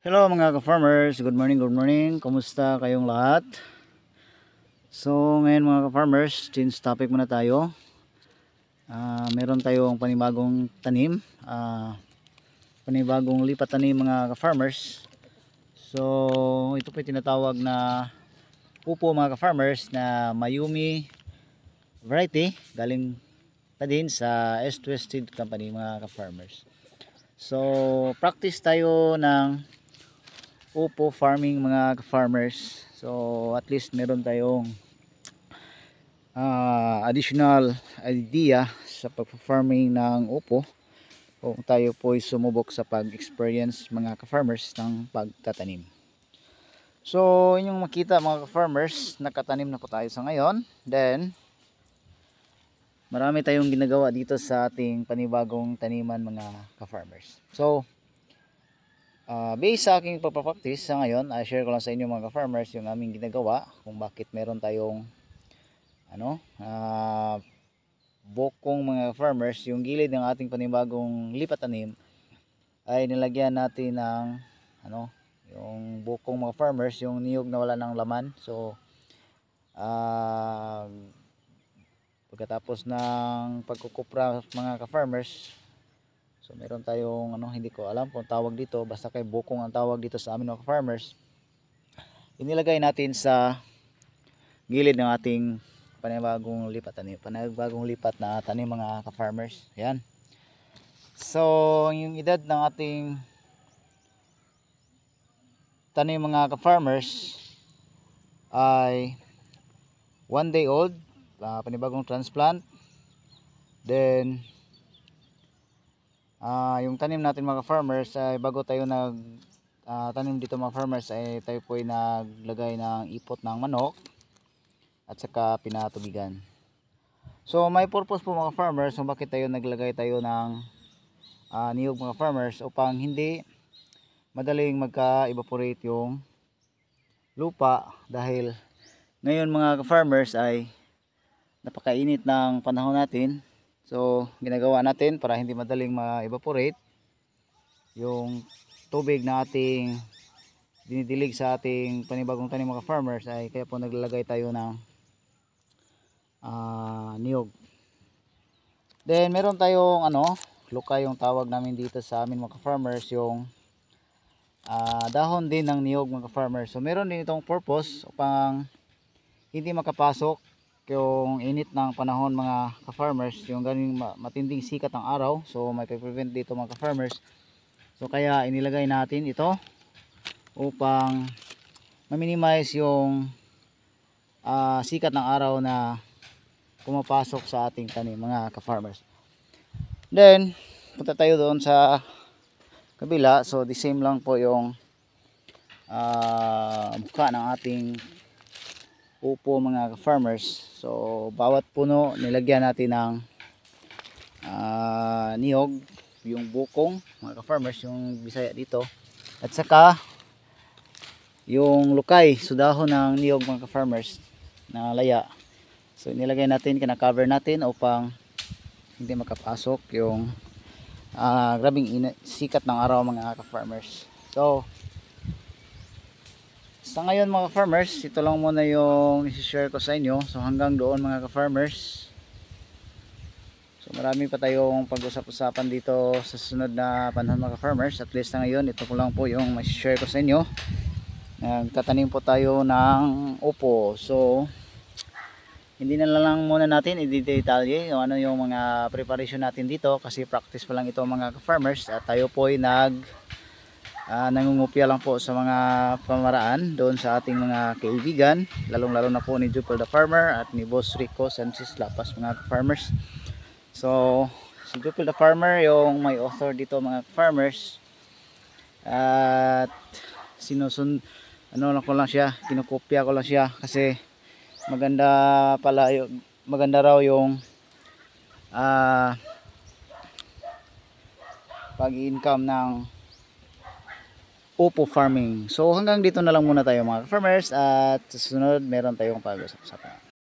Hello mga ka-farmers, good morning, kumusta kayong lahat? So ngayon mga ka-farmers, change topic muna tayo. Meron tayong panibagong tanim, panibagong lipat tanim mga ka-farmers. So ito po tinatawag na upo mga ka-farmers na Mayumi variety, galing pa din sa S-Twisted Company mga ka-farmers. So practice tayo ng upo farming mga farmers. So at least meron tayong additional idea sa pag-farming ng upo kung tayo po ay sumubok sa pag-experience mga ka-farmers ng pagtatanim. So inyong makita mga ka-farmers, nakatanim na po tayo sa ngayon. Then marami tayong ginagawa dito sa ating panibagong taniman mga ka-farmers. So based sa aking pagpapractice sa ngayon, share ko lang sa inyo mga ka-farmers yung aming ginagawa kung bakit meron tayong bokong mga farmers. Yung gilid ng ating panibagong lipat tanim ay nilagyan natin ng yung bokong mga farmers, yung niyog na wala ng laman. So pagkatapos ng pagkukupra mga ka-farmers, so meron tayong hindi ko alam kung tawag dito, basta kay bukong ang tawag dito sa amin mga farmers. Inilagay natin sa gilid ng ating panibagong lipat na tanim mga ka-farmers. Yan. So yung edad ng ating tanim mga ka-farmers ay 1 day old, panibagong transplant. Then yung tanim natin mga farmers ay bago tayo nag tanim dito mga farmers ay tayo po ay naglagay ng ipot ng manok at saka pinatubigan. So may purpose po mga farmers kung bakit tayo naglagay tayo ng niyog mga farmers, upang hindi madaling magka-evaporate yung lupa, dahil ngayon mga farmers ay napakainit ng panahon natin. So ginagawa natin para hindi madaling ma-evaporate yung tubig na ating dinidilig sa ating panibagong tanim mga farmers, ay kaya po naglalagay tayo ng niyog. Then meron tayong luka yung tawag namin dito sa amin mga farmers, yung dahon din ng niyog mga farmers. So meron din itong purpose upang hindi makapasok yung init ng panahon mga ka-farmers, yung ganing matinding sikat ng araw. So may prevent dito mga ka-farmers. So kaya inilagay natin ito upang ma-minimize yung sikat ng araw na pumapasok sa ating tanim mga ka-farmers. Then punta tayo doon sa kabila. So the same lang po yung mukha ng ating upo mga farmers. So bawat puno nilagyan natin ng niyog, yung bukong mga farmers, yung Bisaya dito, at saka yung lukay, sudahon ng niyog mga farmers na laya. So nilagay natin, kina-cover natin upang hindi makapasok yung grabing sikat ng araw mga farmers. So sa ngayon mga farmers, ito lang muna yung i-share ko sa inyo. So hanggang doon mga ka-farmers. So marami pa tayong pag-usap-usapan dito sa susunod na panahon mga ka-farmers. At least na ngayon, ito ko lang po yung i-share ko sa inyo. Nagtatanim po tayo ng upo. So hindi na lang muna natin i-detalye yung yung mga preparation natin dito, kasi practice pa lang ito mga ka-farmers. At tayo po ay nangungupya lang po sa mga pamaraan doon sa ating mga kaibigan, lalong lalo na po ni Jupel the Farmer at ni Boss Rico Sanchez Lapas mga farmers. So si Jupel the Farmer yung may author dito mga farmers, at ko lang siya, kinukopya ko lang siya kasi maganda pala maganda raw yung pag-income ng upo farming. So hanggang dito na lang muna tayo mga farmers, at sa susunod meron tayong pag-usap-usapan.